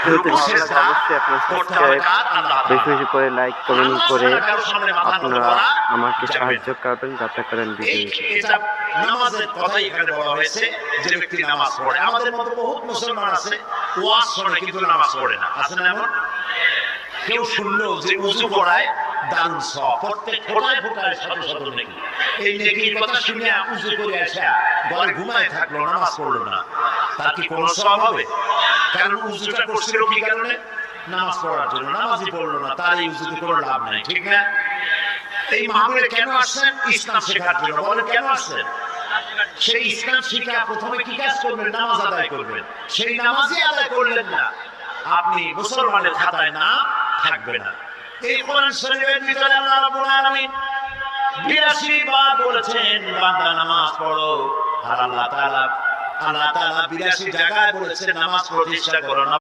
ভিডিওটি ভালো লাগলে অবশ্যই আপনারা সাবস্ক্রাইব বেশি বেশি করে লাইক কমেন্ট করে আপনারা আমাকে সাহায্য করবেন যাতে করেন ভিডিওটি। এটা নামাজের কথাই এখানে বলা হয়েছে যে ব্যক্তি নামাজ পড়ে। আমাদের মতো বহুত মুসলমান আছে ওয়াজ শোনে কিন্তু নামাজ পড়ে না, আছে না এমন? কেউ শুনলো যে উযু করায় দারুণ সওয়াব, প্রত্যেক ফোঁটায় ফোঁটায় শত শত নেকি। এই নেকির কথা শুনে উযু করে আসা ঘরে ঘুমায় থাকলো, নামাজ পড়লো না, তার কি কোনো সওয়াব হবে? কারণ উযুটা করছিল কি কারণে? নামাজ পড়ার জন্য। নামাজই পড়লো না, তার এই উযুতে কোনো লাভ নাই, ঠিক না? এই মাহফিলে কেন আসছেন? ইসলাম শেখার জন্য। বলে কেন আসছেন? সেই ইসলাম শিক্ষা প্রথমে কি কাজ করবেন? নামাজ আদায় করবেন। সেই নামাজই আদায় করলেন না, আপনি মুসলমানের খাতায় না থাকবে না। এই কোরআন শরীফের ভিতরে আল্লাহ রাব্বুল আলামিন ৮২ বার বলেছেন বান্দা নামাজ পড়ো, আর আল্লাহ তাআলা ৮২ জায়গায় বলেছেন নামাজ প্রতিষ্ঠা করো।